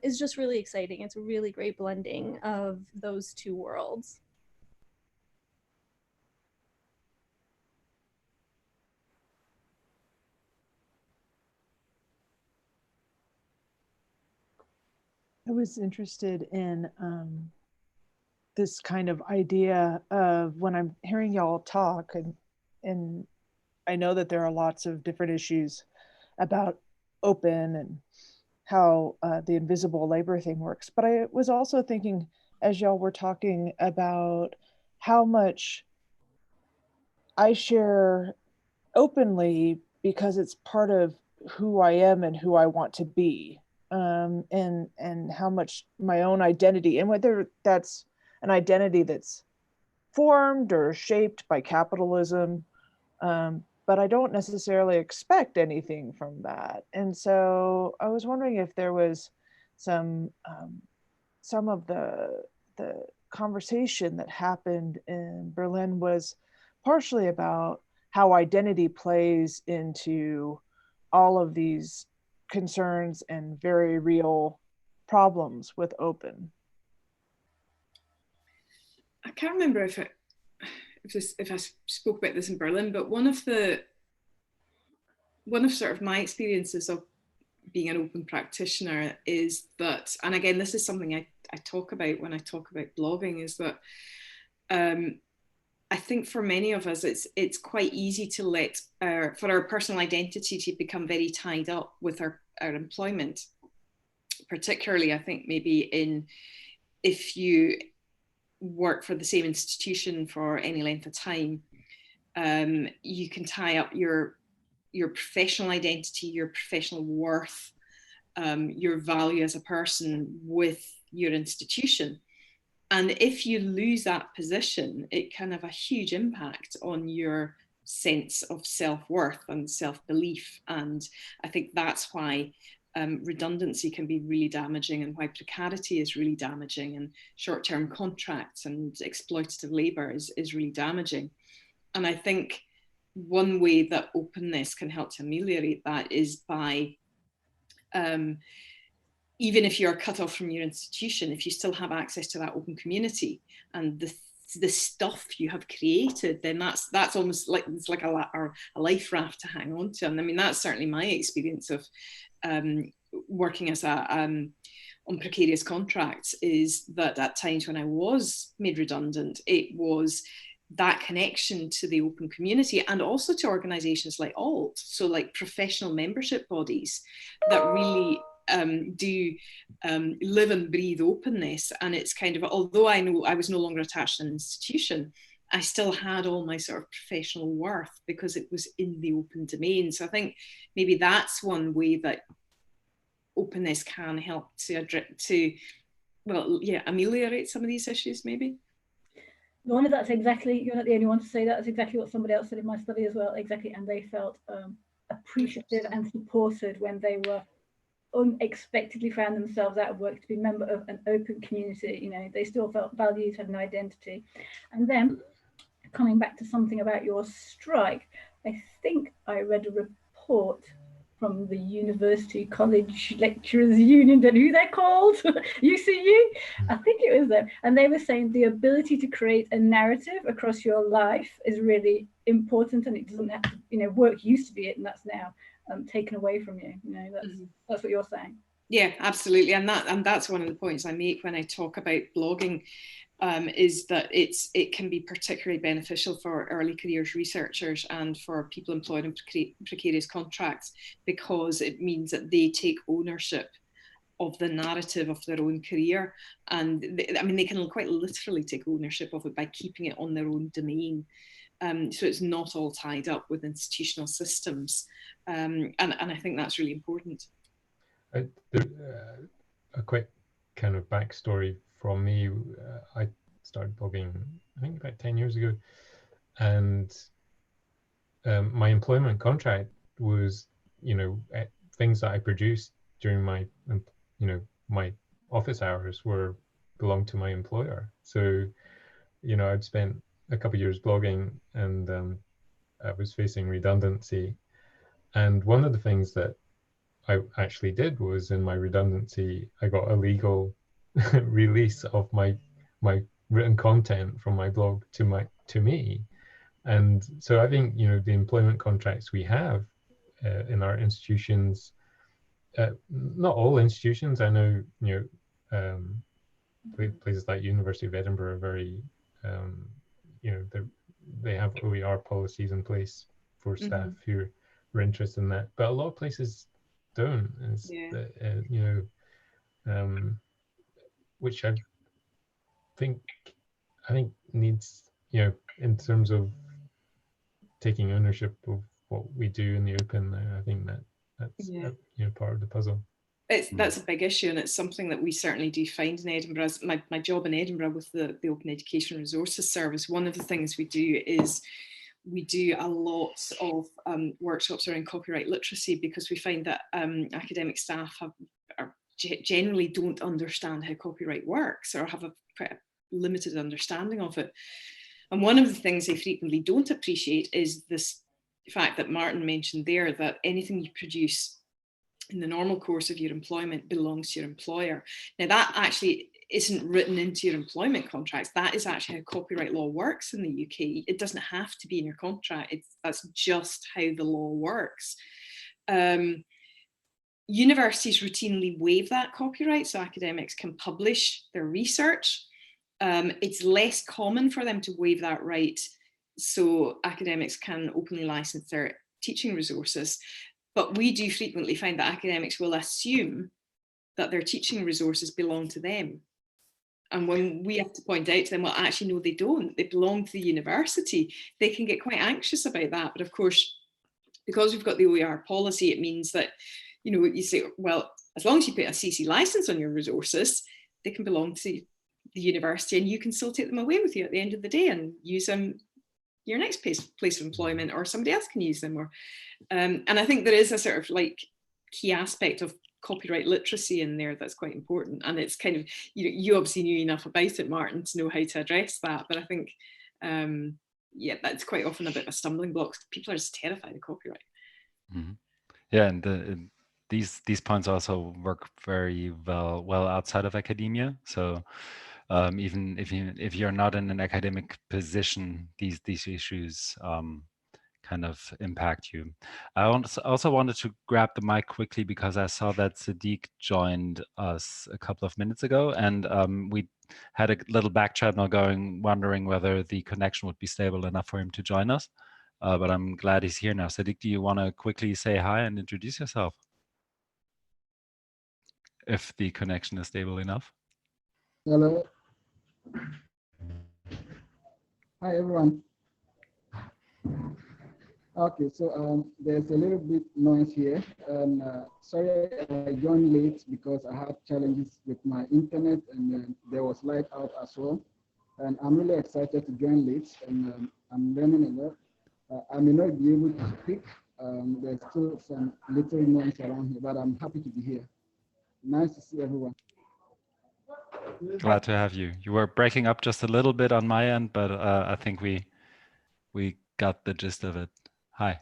is just really exciting. It's a really great blending of those two worlds. I was interested in this kind of idea of, when I'm hearing y'all talk, and I know that there are lots of different issues about open and how the invisible labor thing works, but I was also thinking, as y'all were talking, about how much I share openly because it's part of who I am and who I want to be. And how much my own identity, and whether that's an identity that's formed or shaped by capitalism, but I don't necessarily expect anything from that. And so I was wondering if there was some of the conversation that happened in Berlin was partially about how identity plays into all of these concerns and very real problems with open. I can't remember if I spoke about this in Berlin, but one of sort of my experiences of being an open practitioner is that, and again, this is something I talk about when I talk about blogging, is that I think for many of us, it's quite easy to let for our personal identity to become very tied up with our employment. Particularly, I think maybe if you work for the same institution for any length of time, you can tie up your professional identity, your professional worth, your value as a person with your institution. And if you lose that position, it can have a huge impact on your sense of self-worth and self-belief. And I think that's why redundancy can be really damaging, and why precarity is really damaging, and short-term contracts and exploitative labor is really damaging. And I think one way that openness can help to ameliorate that is by even if you're cut off from your institution, if you still have access to that open community and the stuff you have created, then that's almost like it's like a life raft to hang on to. And I mean, that's certainly my experience of working as on precarious contracts, is that at times when I was made redundant, it was that connection to the open community, and also to organizations like ALT, so like professional membership bodies that really do live and breathe openness. And it's kind of, although I know I was no longer attached to an institution, I still had all my sort of professional worth because it was in the open domain. So I think maybe that's one way that openness can help to ameliorate some of these issues, maybe. Lorna, that's exactly, you're not the only one to say that. That's exactly what somebody else said in my study as well. Exactly. And they felt appreciative and supported when they were unexpectedly found themselves out of work to be a member of an open community. You know, they still felt valued, had an identity. And then coming back to something about your strike, I think I read a report from the University College Lecturers Union, don't know who they're called, UCU, I think it was them. And they were saying the ability to create a narrative across your life is really important, and it doesn't have to, you know, work used to be it, and that's now taken away from you. You know, that's what you're saying. Yeah, absolutely. And that's one of the points I make when I talk about blogging, is that it can be particularly beneficial for early careers researchers and for people employed in precarious contracts, because it means that they take ownership of the narrative of their own career. And they can quite literally take ownership of it by keeping it on their own domain. So it's not all tied up with institutional systems. And I think that's really important. A quick kind of backstory from me. I started blogging, I think, about 10 years ago, and my employment contract was, you know, things that I produced during my, you know, my office hours belonged to my employer. So, you know, I'd spent a couple of years blogging, and I was facing redundancy. And one of the things that I actually did was, in my redundancy, I got a legal release of my written content from my blog to me. And so I think, you know, the employment contracts we have in our institutions, not all institutions, I know, you know, places like University of Edinburgh are very, you know, they have OER policies in place for staff who are interested in that, but a lot of places don't. You know, which I think needs, you know, in terms of taking ownership of what we do in the open. I think that's you know, part of the puzzle. That's a big issue, and it's something that we certainly do find in Edinburgh. My job in Edinburgh with the Open Education Resources Service, one of the things we do is we do a lot of workshops around copyright literacy, because we find that academic staff generally don't understand how copyright works, or have quite a limited understanding of it. And one of the things they frequently don't appreciate is this fact that Martin mentioned there, that anything you produce in the normal course of your employment belongs to your employer. Now, that actually isn't written into your employment contracts. That is actually how copyright law works in the UK. It doesn't have to be in your contract. That's just how the law works. Universities routinely waive that copyright so academics can publish their research. It's less common for them to waive that right so academics can openly license their teaching resources. But we do frequently find that academics will assume that their teaching resources belong to them. And when we have to point out to them, well, actually, no, they don't. They belong to the university. They can get quite anxious about that. But of course, because we've got the OER policy, it means that, you know, you say, well, as long as you put a CC license on your resources, they can belong to the university, and you can still take them away with you at the end of the day and use them your next place of employment, or somebody else can use them. Or and I think there is a sort of like key aspect of copyright literacy in there that's quite important. And it's kind of, you obviously knew enough about it, Martin, to know how to address that. But I think, yeah, that's quite often a bit of a stumbling block. People are just terrified of copyright. Mm-hmm. Yeah, and these points also work very well outside of academia. So even if you're not in an academic position, these issues kind of impact you. I also wanted to grab the mic quickly because I saw that Sadiq joined us a couple of minutes ago, and we had a little back channel going, wondering whether the connection would be stable enough for him to join us. But I'm glad he's here now. Sadiq, do you want to quickly say hi and introduce yourself? If the connection is stable enough. Hello. Hi, everyone. Okay, so there's a little bit noise here, and sorry I joined late because I had challenges with my internet, and there was light out as well. And I'm really excited to join late, and I'm learning a lot. I may not be able to speak. There's still some little noise around here, but I'm happy to be here. Nice to see everyone. Glad to have you. You were breaking up just a little bit on my end, but I think we got the gist of it. Hi.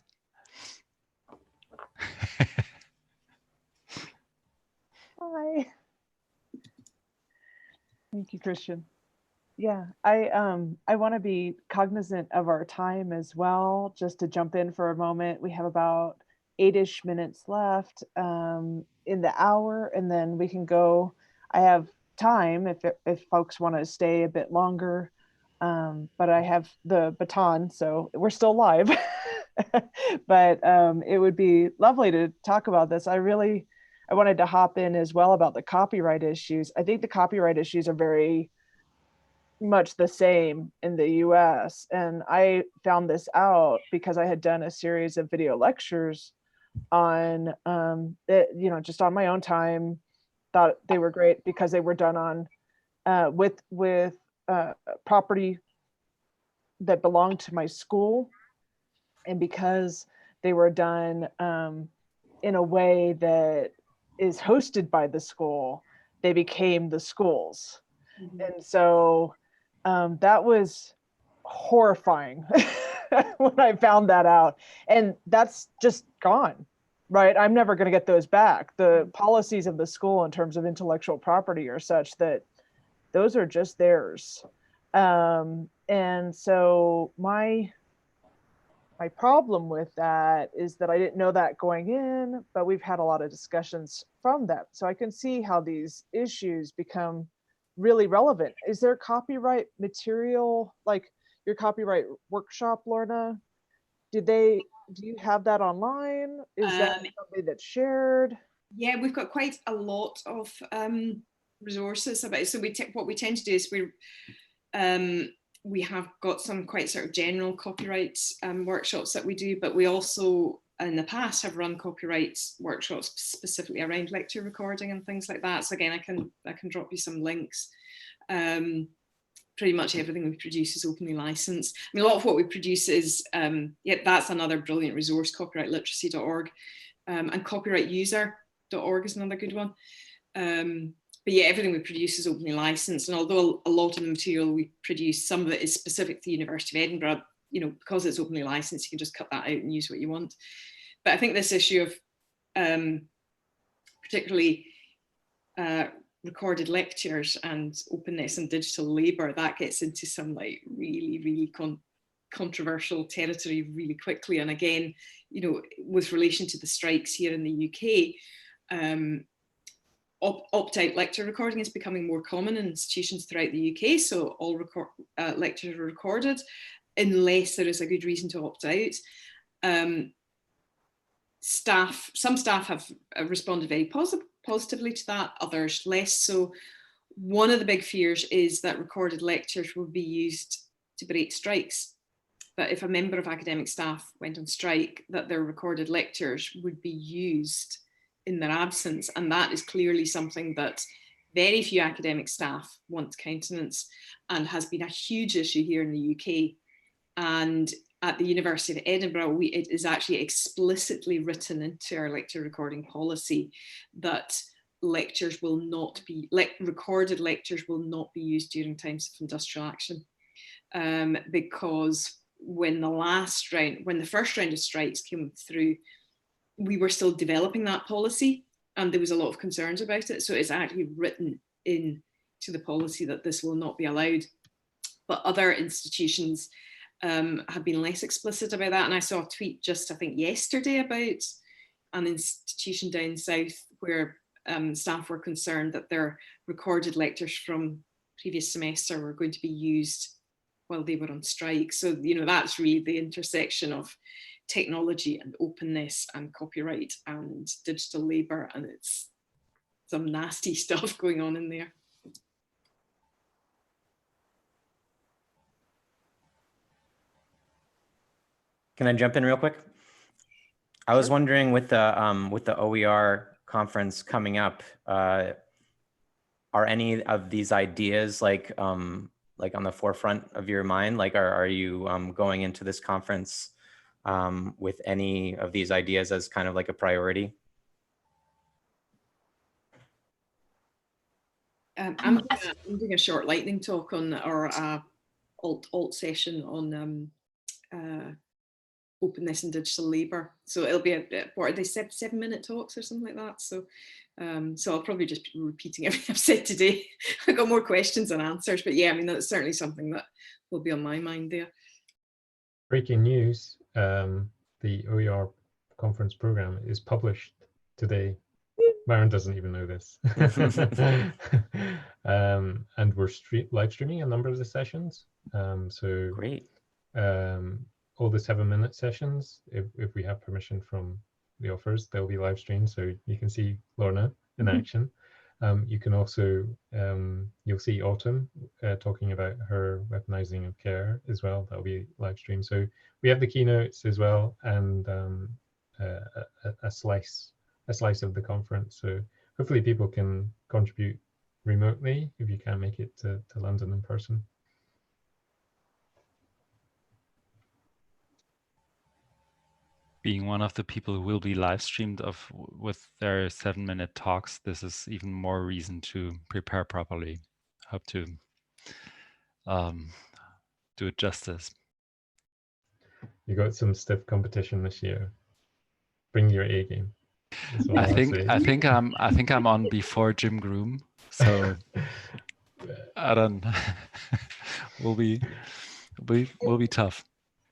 Thank you, Christian. Yeah, I want to be cognizant of our time as well. Just to jump in for a moment, we have about 8-ish minutes left in the hour, and then we can go. I have time if folks want to stay a bit longer, but I have the baton, so we're still live. But it would be lovely to talk about this. I wanted to hop in as well about the copyright issues. I think the copyright issues are very much the same in the US. And I found this out because I had done a series of video lectures on it, just on my own time. Thought they were great because they were done on with property that belonged to my school, and because they were done in a way that is hosted by the school, they became the schools. And so that was horrifying when I found that out. And that's just gone, right? I'm never going to get those back. The policies of the school in terms of intellectual property are such that those are just theirs. And so my problem with that is that I didn't know that going in, but we've had a lot of discussions from that. So I can see how these issues become really relevant. Is there copyright material, like your copyright workshop, Lorna? Do you have that online? Is that something that's shared? Yeah, we've got quite a lot of resources about it. So what we tend to do is we have got some quite sort of general copyright workshops that we do, but we also in the past have run copyright workshops specifically around lecture recording and things like that. So again, I can drop you some links. Pretty much everything we produce is openly licensed. I mean, a lot of what we produce is, that's another brilliant resource, copyrightliteracy.org, and copyrightuser.org is another good one. But yeah, everything we produce is openly licensed. And although a lot of the material we produce, some of it is specific to the University of Edinburgh, because it's openly licensed, you can just cut that out and use what you want. But I think this issue of particularly recorded lectures and openness and digital labour, that gets into some like really, really controversial territory really quickly. And again, with relation to the strikes here in the UK, opt-out lecture recording is becoming more common in institutions throughout the UK. So all lectures are recorded unless there is a good reason to opt out. Some staff have responded very positively to that, others less so. One of the big fears is that recorded lectures will be used to break strikes. That if a member of academic staff went on strike, that their recorded lectures would be used in their absence. And that is clearly something that very few academic staff want to countenance, and has been a huge issue here in the UK. And at the University of Edinburgh, it is actually explicitly written into our lecture recording policy that lectures will not be, recorded lectures will not be used during times of industrial action. Because when the first round of strikes came through, we were still developing that policy and there was a lot of concerns about it. So it's actually written into the policy that this will not be allowed. But other institutions have been less explicit about that. And I saw a tweet just, I think, yesterday about an institution down south where staff were concerned that their recorded lectures from previous semester were going to be used while they were on strike. So, that's really the intersection of technology and openness and copyright and digital labour, and it's some nasty stuff going on in there. Can I jump in real quick? I was wondering with the OER conference coming up, are any of these ideas like on the forefront of your mind? Like, are you going into this conference with any of these ideas as kind of like a priority? I'm doing a short lightning talk on, or a alt session on openness and digital labour. So it'll be what are they, 7-minute talks or something like that. So so I'll probably just be repeating everything I've said today. I've got more questions than answers, but yeah, I mean, that's certainly something that will be on my mind there. Breaking news, the OER conference program is published today. Maren doesn't even know this. And we're live streaming a number of the sessions. So Great. All the 7-minute sessions, if we have permission from the authors, they'll be live streamed, so you can see Lorna in action. You can also, you'll see Autumn talking about her weaponizing of care as well. That'll be live streamed. So we have the keynotes as well, and a slice of the conference. So hopefully people can contribute remotely if you can't make it to London in person. Being one of the people who will be live streamed with their 7-minute talks, this is even more reason to prepare properly. Hope to do it justice. You got some stiff competition this year. Bring your A game. I think I'm on before Jim Groom, so I don't. will be tough.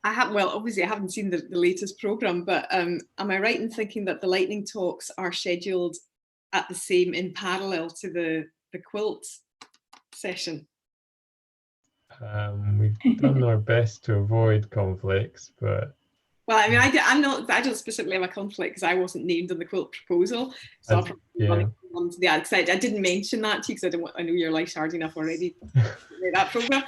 Obviously I haven't seen the latest program, but am I right in thinking that the lightning talks are scheduled in parallel to the quilt session? We've done our best to avoid conflicts, but well, I mean, I don't specifically have a conflict because I wasn't named on the quilt proposal, so I'll probably on to the ad. I didn't mention that to you because I know your life's hard enough already. That program,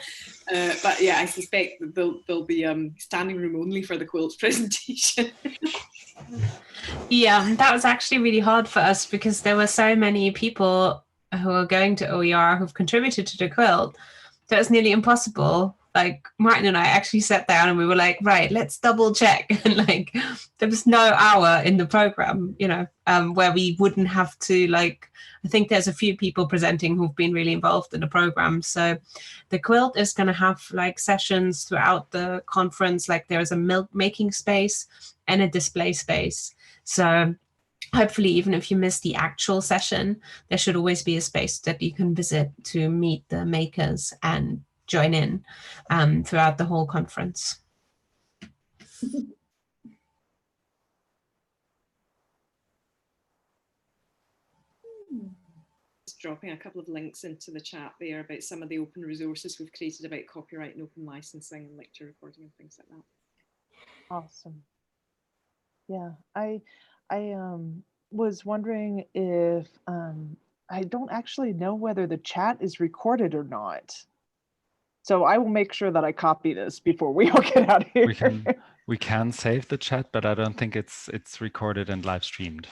but yeah, I suspect that there'll be standing room only for the quilt presentation. Yeah, that was actually really hard for us because there were so many people who are going to OER who've contributed to the quilt that it's nearly impossible. Like Martin and I actually sat down and we were like, right, let's double check. And like, there was no hour in the program, where we wouldn't have to I think there's a few people presenting who've been really involved in the program. So the quilt is going to have sessions throughout the conference. Like there is a milk making space and a display space. So hopefully, even if you miss the actual session, there should always be a space that you can visit to meet the makers and join in throughout the whole conference. Just dropping a couple of links into the chat there about some of the open resources we've created about copyright and open licensing and lecture recording and things like that. Awesome. Yeah, I was wondering if I don't actually know whether the chat is recorded or not. So I will make sure that I copy this before we all get out of here. We can save the chat, but I don't think it's recorded and live streamed.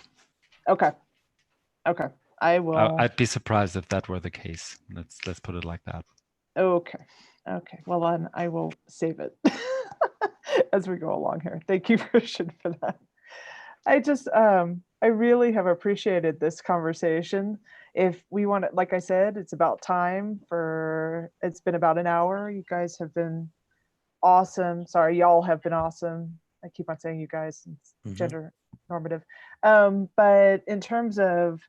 Okay. I will. I'd be surprised if that were the case. Let's put it like that. Okay. Well, then I will save it as we go along here. Thank you, Christian, for that. I really have appreciated this conversation. If we want to, like I said, it's about time it's been about an hour. You guys have been awesome. Sorry, y'all have been awesome. I keep on saying you guys, it's gender normative. But in terms of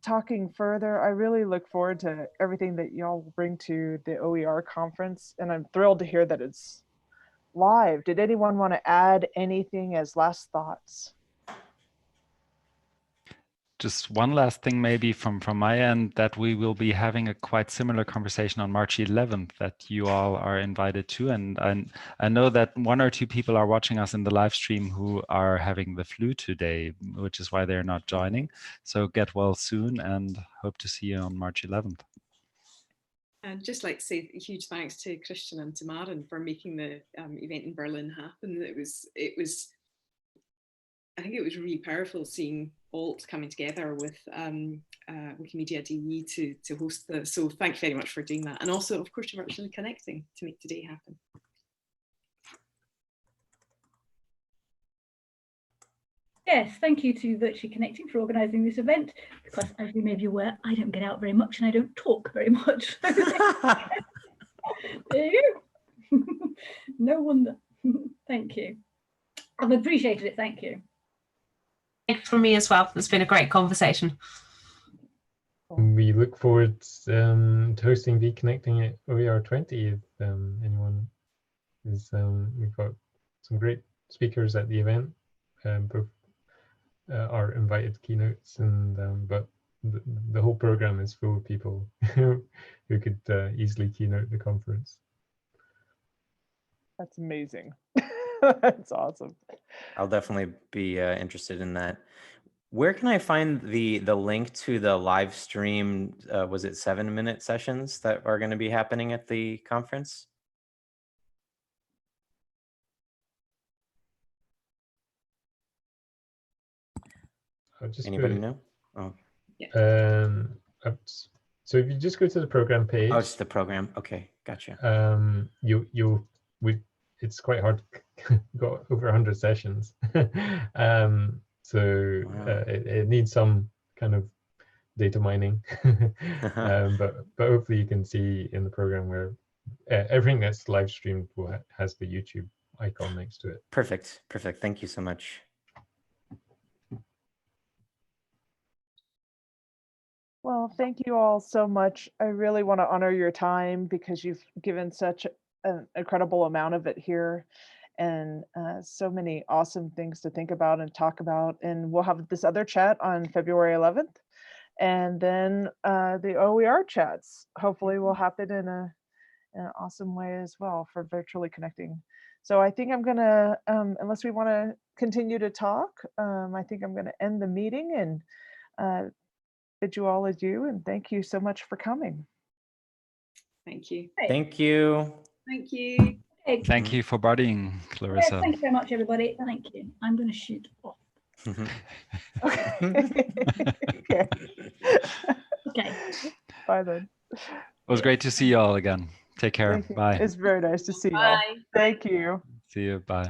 talking further, I really look forward to everything that y'all will bring to the OER conference. And I'm thrilled to hear that it's live. Did anyone want to add anything as last thoughts? Just one last thing maybe from my end, that we will be having a quite similar conversation on March 11th that you all are invited to. And I know that 1 or 2 people are watching us in the live stream who are having the flu today, which is why they're not joining. So get well soon and hope to see you on March 11th. I'd just like to say a huge thanks to Christian and to Maren for making the event in Berlin happen. I think it was really powerful seeing Alt coming together with Wikimedia DE to host the. So thank you very much for doing that, and also of course virtually connecting to make today happen. Yes, thank you to Virtually Connecting for organising this event, because as you may be aware, I don't get out very much and I don't talk very much. There you go. No wonder. Thank Thank you. I've appreciated it. Thank you. Thanks from me as well. It's been a great conversation. We look forward to hosting VConnecting at OER 20 if anyone is. We've got some great speakers at the event, both our invited keynotes, and but the whole program is full of people who could easily keynote the conference. That's amazing. That's awesome. I'll definitely be interested in that. Where can I find the link to the live stream? Was it 7-minute sessions that are going to be happening at the conference? Anybody know? Oh. So if you just go to the program page. Oh, it's the program. Okay, gotcha. It's quite hard. Got over 100 sessions. So Wow. it needs some kind of data mining, but hopefully you can see in the program where everything that's live streamed has the YouTube icon next to it. Perfect. Thank you so much. Well, thank you all so much. I really want to honor your time because you've given such an incredible amount of it here, and so many awesome things to think about and talk about. And we'll have this other chat on February 11th. And then the OER chats hopefully will happen in an awesome way as well for virtually connecting. So I think I'm gonna, unless we want to continue to talk, I think I'm gonna end the meeting and bid you all adieu, and thank you so much for coming. Thank you. Thank you. Thank you. Thank you for boarding, Clarissa. Thank you very much, everybody. Thank you. I'm going to shoot off. Okay. Okay. Bye then. It was great to see you all again. Take care. Thank you. Bye. It's very nice to see you all. Bye. Thank you. See you. Bye.